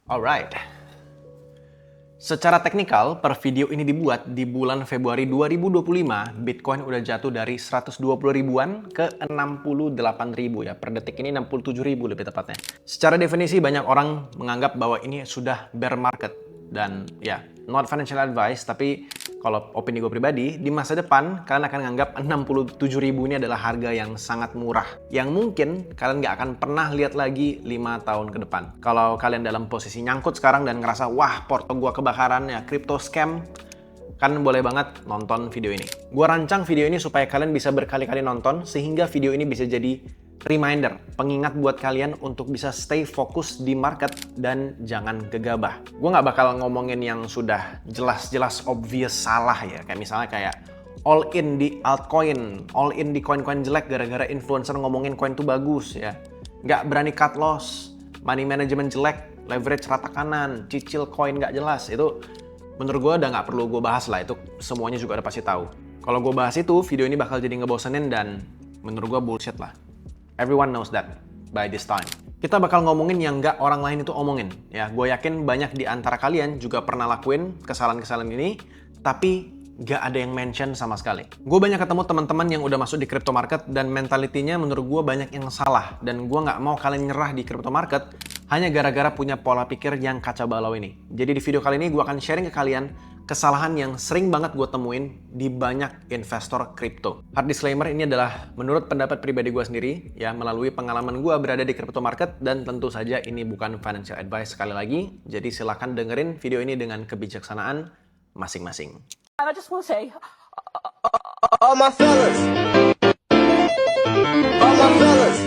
Alright. Secara teknikal, per video ini dibuat di bulan Februari 2025, Bitcoin udah jatuh dari 120 ribuan ke 68 ribu ya. Per detik ini 67 ribu lebih tepatnya. Secara definisi banyak orang menganggap bahwa ini sudah bear market. Dan ya, not financial advice, tapi kalau opini gue pribadi, di masa depan kalian akan menganggap 67 ribu ini adalah harga yang sangat murah. Yang mungkin kalian nggak akan pernah lihat lagi 5 tahun ke depan. Kalau kalian dalam posisi nyangkut sekarang dan ngerasa, wah porto gue kebakaran ya, crypto scam, kalian boleh banget nonton video ini. Gue rancang video ini supaya kalian bisa berkali-kali nonton, sehingga video ini bisa jadi reminder, pengingat buat kalian untuk bisa stay fokus di market dan jangan gegabah. Gue nggak bakal ngomongin yang sudah jelas-jelas obvious salah ya, kayak misalnya kayak all in di altcoin, all in di koin-koin jelek gara-gara influencer ngomongin koin itu bagus ya. Nggak berani cut loss, money management jelek, leverage rata kanan, cicil koin nggak jelas. Itu menurut gue udah nggak perlu gue bahas lah, itu semuanya juga udah pasti tahu. Kalau gue bahas itu, video ini bakal jadi ngebosenin dan menurut gue bullshit lah. Everyone knows that by this time. Kita bakal ngomongin yang nggak orang lain itu omongin. Ya, gue yakin banyak di antara kalian juga pernah lakuin kesalahan-kesalahan ini, tapi nggak ada yang mention sama sekali. Gue banyak ketemu teman-teman yang udah masuk di crypto market dan mentalitinya menurut gue banyak yang salah. Dan gue nggak mau kalian nyerah di crypto market hanya gara-gara punya pola pikir yang kacau balau ini. Jadi di video kali ini gue akan sharing ke kalian kesalahan yang sering banget gue temuin di banyak investor kripto. Hard disclaimer, ini adalah menurut pendapat pribadi gue sendiri, ya melalui pengalaman gue berada di crypto market, dan tentu saja ini bukan financial advice sekali lagi. Jadi silakan dengerin video ini dengan kebijaksanaan masing-masing. I just want to say, All my fellas. All my fellas.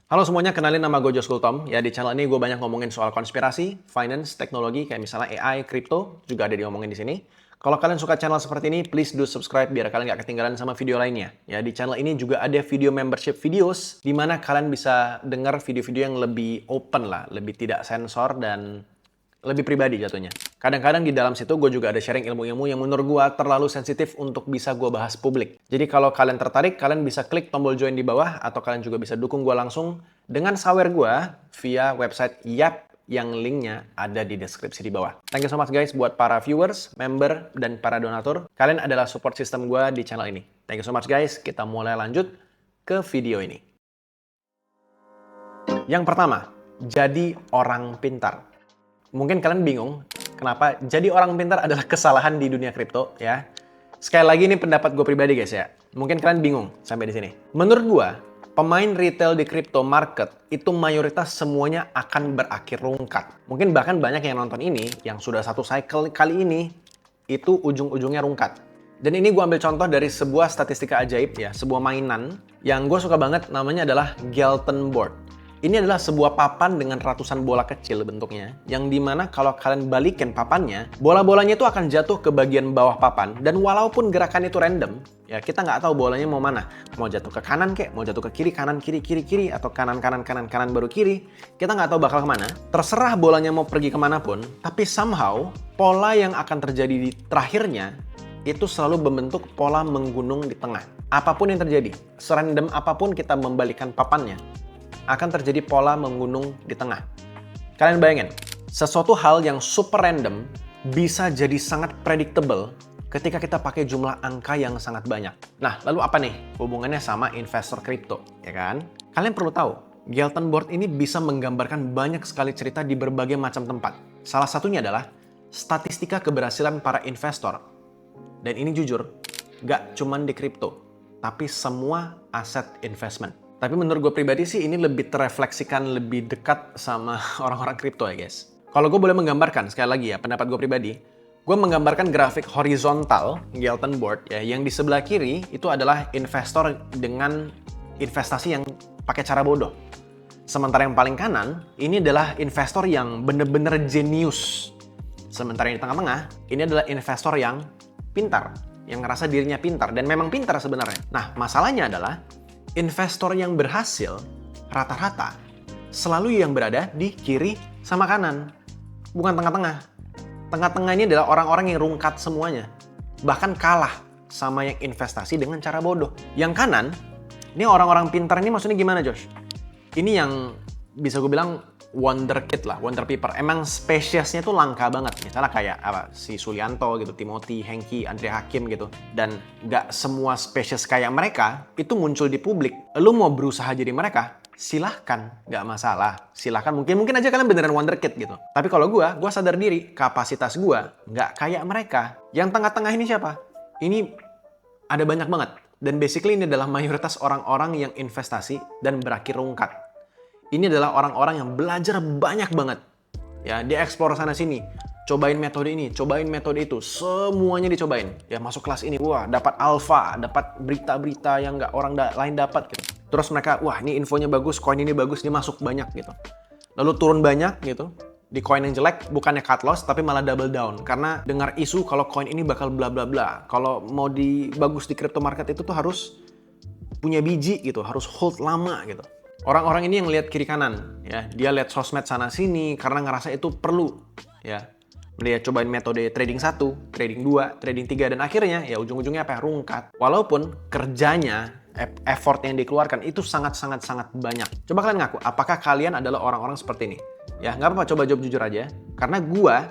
Halo semuanya, kenalin nama gue Josh Kultom. Ya, di channel ini gue banyak ngomongin soal konspirasi, finance, teknologi, kayak misalnya AI, crypto, juga ada diomongin di sini. Kalau kalian suka channel seperti ini, please do subscribe biar kalian nggak ketinggalan sama video lainnya. Ya, di channel ini juga ada video membership videos, di mana kalian bisa dengar video-video yang lebih open lah, lebih tidak sensor dan lebih pribadi jatuhnya. Kadang-kadang di dalam situ gue juga ada sharing ilmu-ilmu yang menurut gue terlalu sensitif untuk bisa gue bahas publik. Jadi kalau kalian tertarik, kalian bisa klik tombol join di bawah, atau kalian juga bisa dukung gue langsung dengan sawer gue via website Yap yang linknya ada di deskripsi di bawah. Thank you so much guys buat para viewers, member, dan para donatur. Kalian adalah support system gue di channel ini. Thank you so much guys, kita mulai lanjut ke video ini. Yang pertama, jadi orang pintar. Mungkin kalian bingung, kenapa jadi orang pintar adalah kesalahan di dunia kripto ya. Sekali lagi ini pendapat gue pribadi guys ya. Mungkin kalian bingung sampai di sini. Menurut gue, pemain retail di crypto market itu mayoritas semuanya akan berakhir rungkat. Mungkin bahkan banyak yang nonton ini, yang sudah satu cycle kali ini, itu ujung-ujungnya rungkat. Dan ini gue ambil contoh dari sebuah statistika ajaib ya, sebuah mainan yang gue suka banget, namanya adalah Galton Board. Ini adalah sebuah papan dengan ratusan bola kecil bentuknya, yang dimana kalau kalian balikin papannya, bola-bolanya itu akan jatuh ke bagian bawah papan, dan walaupun gerakan itu random, ya kita nggak tahu bolanya mau mana. Mau jatuh ke kanan kek, mau jatuh ke kiri, kanan, kiri, kiri, kiri, atau kanan, kanan, kanan, kanan baru kiri, kita nggak tahu bakal kemana. Terserah bolanya mau pergi kemanapun, tapi somehow, pola yang akan terjadi di terakhirnya, itu selalu membentuk pola menggunung di tengah. Apapun yang terjadi, serandom apapun kita membalikan papannya, akan terjadi pola menggunung di tengah. Kalian bayangin, sesuatu hal yang super random bisa jadi sangat predictable ketika kita pakai jumlah angka yang sangat banyak. Nah, lalu apa nih hubungannya sama investor kripto, ya kan? Kalian perlu tahu, Galton Board ini bisa menggambarkan banyak sekali cerita di berbagai macam tempat. Salah satunya adalah statistika keberhasilan para investor. Dan ini jujur, nggak cuman di kripto, tapi semua aset investment. Tapi menurut gue pribadi sih ini lebih terefleksikan, lebih dekat sama orang-orang kripto ya guys. Kalau gue boleh menggambarkan, sekali lagi ya, pendapat gue pribadi, gue menggambarkan grafik horizontal Galton Board ya, yang di sebelah kiri itu adalah investor dengan investasi yang pakai cara bodoh. Sementara yang paling kanan, ini adalah investor yang bener-bener jenius. Sementara yang di tengah-tengah, ini adalah investor yang pintar, yang ngerasa dirinya pintar, dan memang pintar sebenarnya. Nah, masalahnya adalah investor yang berhasil rata-rata selalu yang berada di kiri sama kanan, bukan tengah-tengah. Tengah-tengah ini adalah orang-orang yang rungkat semuanya, bahkan kalah sama yang investasi dengan cara bodoh. Yang kanan, ini orang-orang pintar ini maksudnya gimana Josh? Ini yang bisa gue bilang wonderkid lah, wonder people. Emang spesiesnya tuh langka banget. Misalnya kayak apa, si Sulianto gitu, Timothy, Hengki, Andre Hakim gitu. Dan nggak semua spesies kayak mereka itu muncul di publik. Lu mau berusaha jadi mereka, silahkan, nggak masalah. Silahkan, mungkin aja kalian beneran wonderkid gitu. Tapi kalau gue sadar diri, kapasitas gue nggak kayak mereka. Yang tengah-tengah ini siapa? Ini ada banyak banget. Dan basically ini adalah mayoritas orang-orang yang investasi dan berakhir rungkat. Ini adalah orang-orang yang belajar banyak banget. Ya, dia explore sana sini. Cobain metode ini, cobain metode itu. Semuanya dicobain. Ya, masuk kelas ini, wah, dapat alpha, dapat berita-berita yang nggak orang lain dapat gitu. Terus mereka, wah, ini infonya bagus, koin ini bagus, dia masuk banyak gitu. Lalu turun banyak gitu. Di koin yang jelek, bukannya cut loss, tapi malah double down. Karena dengar isu kalau koin ini bakal bla bla bla. Kalau mau bagus di crypto market itu tuh harus punya biji gitu, harus hold lama gitu. Orang-orang ini yang lihat kiri kanan, ya, dia lihat sosmed sana sini karena ngerasa itu perlu, ya. Dia cobain metode trading 1, trading 2, trading 3, dan akhirnya ya ujung-ujungnya apa? Rungkat. Walaupun kerjanya, effort yang dikeluarkan itu sangat-sangat banyak. Coba kalian ngaku, apakah kalian adalah orang-orang seperti ini? Ya, nggak apa-apa, coba jawab jujur aja. Karena gua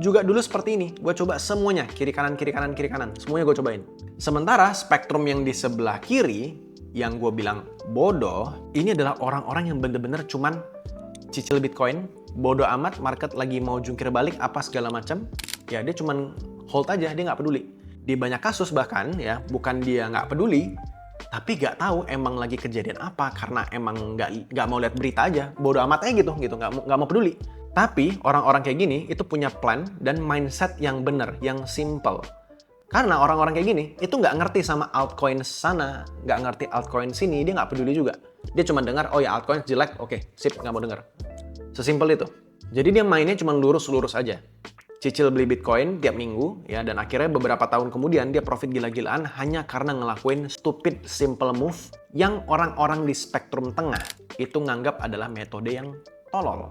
juga dulu seperti ini. Gua coba semuanya, kiri kanan, kiri kanan, kiri kanan. Semuanya gue cobain. Sementara spektrum yang di sebelah kiri, yang gue bilang bodoh, ini adalah orang-orang yang bener-bener cuman cicil Bitcoin, bodoh amat, market lagi mau jungkir balik, apa segala macam, ya dia cuman hold aja, dia nggak peduli. Di banyak kasus bahkan, ya, bukan dia nggak peduli, tapi nggak tahu emang lagi kejadian apa, karena emang nggak mau lihat berita aja, bodoh amat aja gitu, nggak mau peduli. Tapi orang-orang kayak gini, itu punya plan dan mindset yang bener, yang simple. Karena orang-orang kayak gini, itu nggak ngerti sama altcoin sana, nggak ngerti altcoin sini, dia nggak peduli juga. Dia cuma dengar, oh ya altcoin jelek, oke, sip, nggak mau dengar. Sesimpel itu. Jadi dia mainnya cuma lurus-lurus aja. Cicil beli Bitcoin tiap minggu, ya, dan akhirnya beberapa tahun kemudian dia profit gila-gilaan hanya karena ngelakuin stupid simple move yang orang-orang di spektrum tengah itu nganggap adalah metode yang tolol.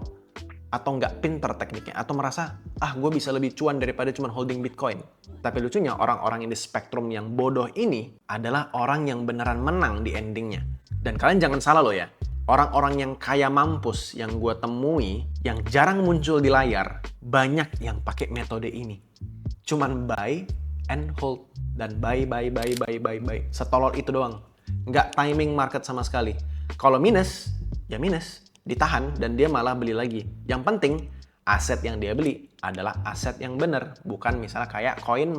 Atau nggak pinter tekniknya, atau merasa, gue bisa lebih cuan daripada cuma holding Bitcoin. Tapi lucunya, orang-orang yang di spektrum yang bodoh ini adalah orang yang beneran menang di endingnya. Dan kalian jangan salah loh ya, orang-orang yang kaya mampus yang gue temui, yang jarang muncul di layar, banyak yang pakai metode ini. Cuman buy and hold, dan buy. Setolol itu doang. Nggak timing market sama sekali. Kalau minus, ya minus. Ditahan dan dia malah beli lagi. Yang penting aset yang dia beli adalah aset yang bener, bukan misalnya kayak koin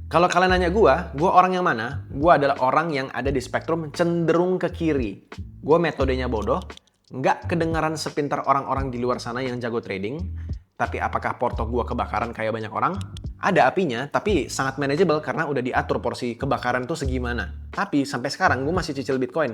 Kalau kalian nanya gue orang yang mana? Gue adalah orang yang ada di spektrum cenderung ke kiri. Gue metodenya bodoh, nggak kedengaran sepintar orang-orang di luar sana yang jago trading. Tapi apakah porto gue kebakaran kayak banyak orang? Ada apinya, tapi sangat manageable karena udah diatur porsi kebakaran tuh segimana. Tapi sampai sekarang gue masih cicil Bitcoin.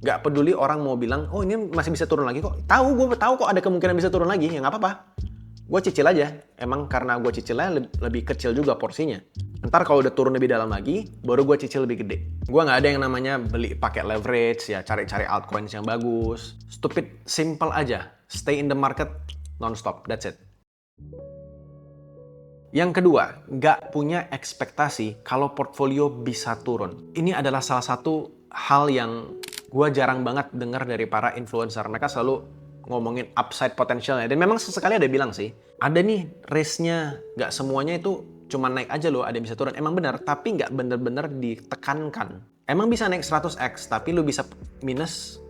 Gak peduli orang mau bilang, oh ini masih bisa turun lagi kok. Gue tahu kok ada kemungkinan bisa turun lagi, ya nggak apa-apa. Gue cicil aja. Emang karena gue cicilnya lebih kecil juga porsinya. Ntar kalau udah turun lebih dalam lagi, baru gue cicil lebih gede. Gue nggak ada yang namanya beli pakai leverage, ya cari-cari altcoins yang bagus. Stupid, simple aja. Stay in the market non-stop. That's it. Yang kedua, nggak punya ekspektasi kalau portfolio bisa turun. Ini adalah salah satu hal yang gue jarang banget dengar dari para influencer. Mereka selalu ngomongin upside potentialnya. Dan memang sesekali ada bilang sih, ada nih risk-nya. Nggak semuanya itu cuma naik aja loh, ada yang bisa turun. Emang benar, tapi nggak bener-bener ditekankan. Emang bisa naik 100x, tapi lu bisa minus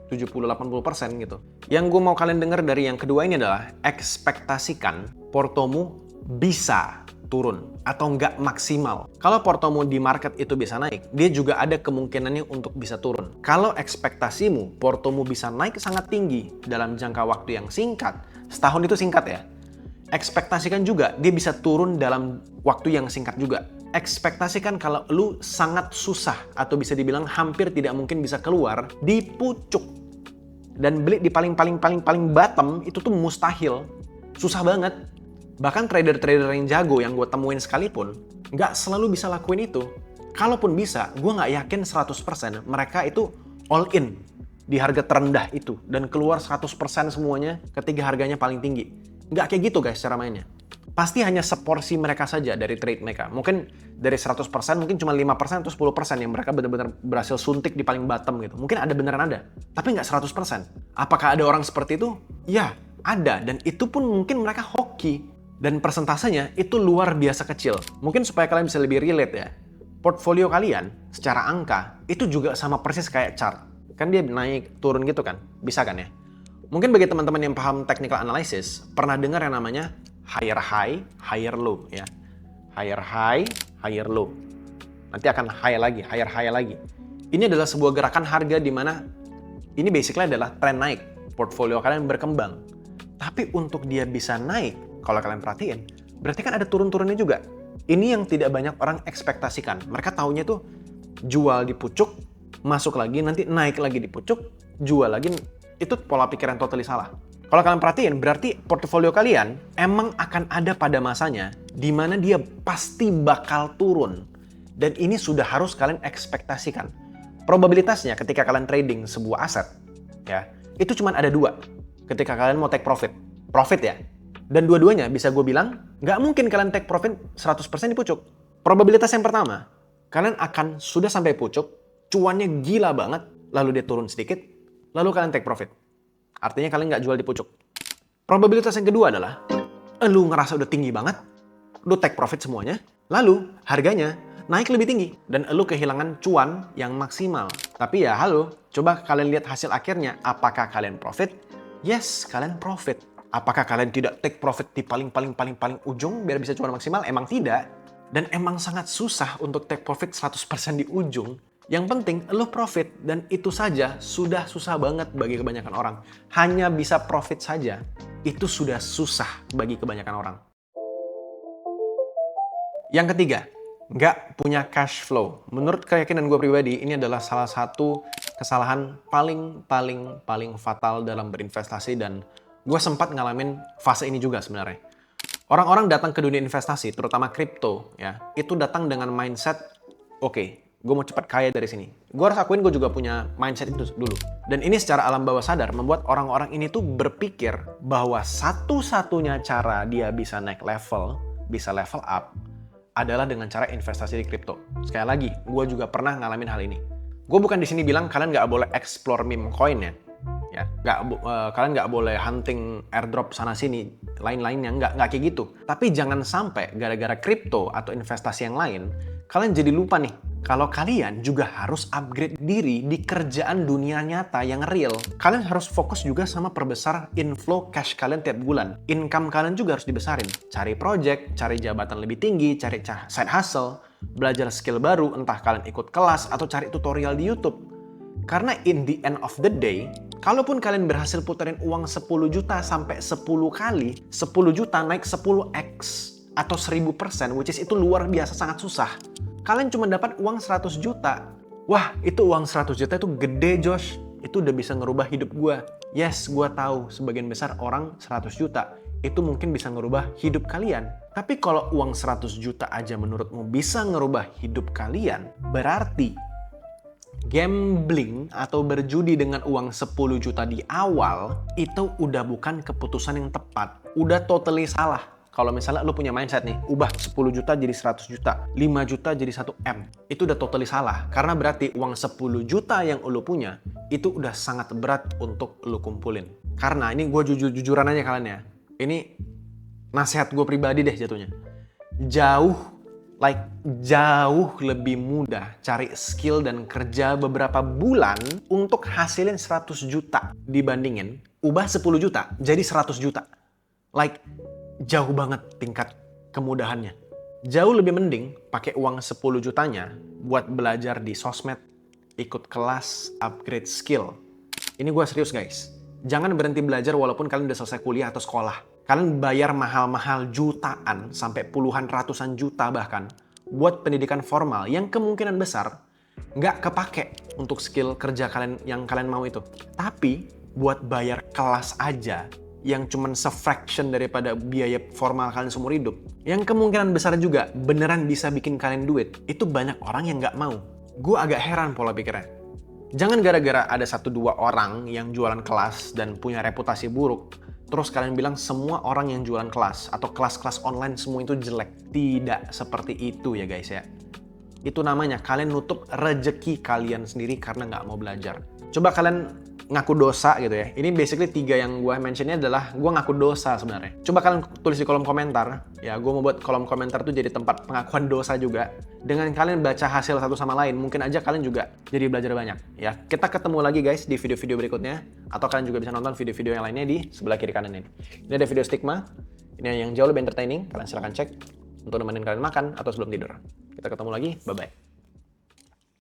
70-80% gitu. Yang gue mau kalian dengar dari yang kedua ini adalah, ekspektasikan portomu bisa turun atau nggak maksimal. Kalau portomu di market itu bisa naik, dia juga ada kemungkinannya untuk bisa turun. Kalau ekspektasimu portomu bisa naik sangat tinggi dalam jangka waktu yang singkat, setahun itu singkat ya, ekspektasikan juga dia bisa turun dalam waktu yang singkat juga. Ekspektasikan kalau lu sangat susah atau bisa dibilang hampir tidak mungkin bisa keluar di pucuk dan beli di paling bottom itu tuh mustahil, susah banget. Bahkan trader-trader yang jago yang gue temuin sekalipun, nggak selalu bisa lakuin itu. Kalaupun bisa, gue nggak yakin 100% mereka itu all in di harga terendah itu. Dan keluar 100% semuanya ketika harganya paling tinggi. Nggak kayak gitu guys cara mainnya. pasti hanya seporsi mereka saja dari trade mereka. Mungkin dari 100% mungkin cuma 5% atau 10% yang mereka benar-benar berhasil suntik di paling bottom gitu. Mungkin ada beneran ada, tapi nggak 100%. Apakah ada orang seperti itu? Ya, ada. Dan itu pun mungkin mereka hoki. Dan persentasenya itu luar biasa kecil. Mungkin supaya kalian bisa lebih relate ya. Portfolio kalian secara angka itu juga sama persis kayak chart. Kan dia naik turun gitu kan? Bisa kan ya? Mungkin bagi teman-teman yang paham technical analysis, pernah dengar yang namanya higher high, higher low ya. Higher high, higher low. Nanti akan higher high lagi. Ini adalah sebuah gerakan harga di mana ini basically adalah tren naik. Portfolio kalian berkembang. Tapi untuk dia bisa naik, kalau kalian perhatiin, berarti kan ada turun-turunnya juga. Ini yang tidak banyak orang ekspektasikan. Mereka taunya tuh jual di pucuk, masuk lagi, nanti naik lagi di pucuk, jual lagi. Itu pola pikir yang totally salah. Kalau kalian perhatiin, berarti portofolio kalian emang akan ada pada masanya di mana dia pasti bakal turun. Dan ini sudah harus kalian ekspektasikan. Probabilitasnya ketika kalian trading sebuah aset, ya, itu cuma ada dua. Ketika kalian mau take profit. Profit ya. Dan dua-duanya bisa gue bilang, nggak mungkin kalian take profit 100% di pucuk. Probabilitas yang pertama, kalian akan sudah sampai pucuk, cuannya gila banget, lalu dia turun sedikit, lalu kalian take profit. Artinya kalian nggak jual di pucuk. Probabilitas yang kedua adalah, lu ngerasa udah tinggi banget, lu take profit semuanya, lalu harganya naik lebih tinggi, dan lu kehilangan cuan yang maksimal. Tapi ya halo, coba kalian lihat hasil akhirnya, apakah kalian profit? Yes, kalian profit. Apakah kalian tidak take profit di paling ujung biar bisa cuan maksimal? Emang tidak. Dan emang sangat susah untuk take profit 100% di ujung. Yang penting, lo profit, dan itu saja sudah susah banget bagi kebanyakan orang. Hanya bisa profit saja, itu sudah susah bagi kebanyakan orang. Yang ketiga, nggak punya cash flow. Menurut keyakinan gue pribadi, ini adalah salah satu kesalahan paling fatal dalam berinvestasi, dan gue sempat ngalamin fase ini juga sebenarnya. Orang-orang datang ke dunia investasi, terutama kripto, ya, itu datang dengan mindset, oke, gue mau cepat kaya dari sini. Gue harus akuin gue juga punya mindset itu dulu. Dan ini secara alam bawah sadar membuat orang-orang ini tuh berpikir bahwa satu-satunya cara dia bisa naik level, bisa level up, adalah dengan cara investasi di kripto. Sekali lagi, gue juga pernah ngalamin hal ini. Gue bukan di sini bilang kalian nggak boleh explore meme coin ya. Kalian nggak boleh hunting airdrop sana-sini, lain-lainnya, nggak kayak gitu. Tapi jangan sampai gara-gara kripto atau investasi yang lain, kalian jadi lupa nih, kalau kalian juga harus upgrade diri di kerjaan dunia nyata yang real. Kalian harus fokus juga sama perbesar inflow cash kalian tiap bulan. Income kalian juga harus dibesarin. Cari project, cari jabatan lebih tinggi, cari side hustle, belajar skill baru, entah kalian ikut kelas atau cari tutorial di YouTube. Karena in the end of the day, kalaupun kalian berhasil puterin uang 10 juta sampai 10 kali, 10 juta naik 10x atau 1000%, which is itu luar biasa sangat susah. Kalian cuma dapat uang 100 juta. Wah, itu uang 100 juta itu gede, Josh. Itu udah bisa ngerubah hidup gue. Yes, gue tahu sebagian besar orang 100 juta. Itu mungkin bisa ngerubah hidup kalian. Tapi kalau uang 100 juta aja menurutmu bisa ngerubah hidup kalian, berarti gambling atau berjudi dengan uang 10 juta di awal itu udah bukan keputusan yang tepat. Udah totally salah. Kalau misalnya lu punya mindset nih, ubah 10 juta jadi 100 juta, 5 juta jadi 1M. Itu udah totally salah. Karena berarti uang 10 juta yang lu punya, itu udah sangat berat untuk lu kumpulin. Karena ini gue jujuran aja kalian ya. Ini nasihat gue pribadi deh jatuhnya. Jauh lebih mudah cari skill dan kerja beberapa bulan untuk hasilin 100 juta dibandingin ubah 10 juta jadi 100 juta. Jauh banget tingkat kemudahannya. Jauh lebih mending pakai uang 10 jutanya buat belajar di sosmed, ikut kelas, upgrade skill. Ini gue serius guys. Jangan berhenti belajar walaupun kalian udah selesai kuliah atau sekolah. Kalian bayar mahal-mahal jutaan sampai puluhan ratusan juta bahkan buat pendidikan formal yang kemungkinan besar nggak kepake untuk skill kerja kalian yang kalian mau itu. Tapi buat bayar kelas aja yang cuman se-fraction daripada biaya formal kalian seumur hidup, yang kemungkinan besar juga beneran bisa bikin kalian duit, itu banyak orang yang nggak mau. Gue agak heran pola pikirnya. Jangan gara-gara ada 1-2 orang yang jualan kelas dan punya reputasi buruk, terus kalian bilang semua orang yang jualan kelas atau kelas-kelas online semua itu jelek. Tidak seperti itu ya guys ya. Itu namanya kalian nutup rejeki kalian sendiri karena nggak mau belajar. Coba kalian ngaku dosa gitu ya. Ini basically 3 yang gue mentionnya adalah gue ngaku dosa sebenarnya. Coba kalian tulis di kolom komentar. Ya, gue mau buat kolom komentar tuh jadi tempat pengakuan dosa juga. Dengan kalian baca hasil satu sama lain, mungkin aja kalian juga jadi belajar banyak. Ya, kita ketemu lagi guys di video-video berikutnya. Atau kalian juga bisa nonton video-video yang lainnya di sebelah kiri kanan ini. Ini ada video stigma. Ini yang jauh lebih entertaining. Kalian silahkan cek untuk nemenin kalian makan atau sebelum tidur. Kita ketemu lagi. Bye-bye.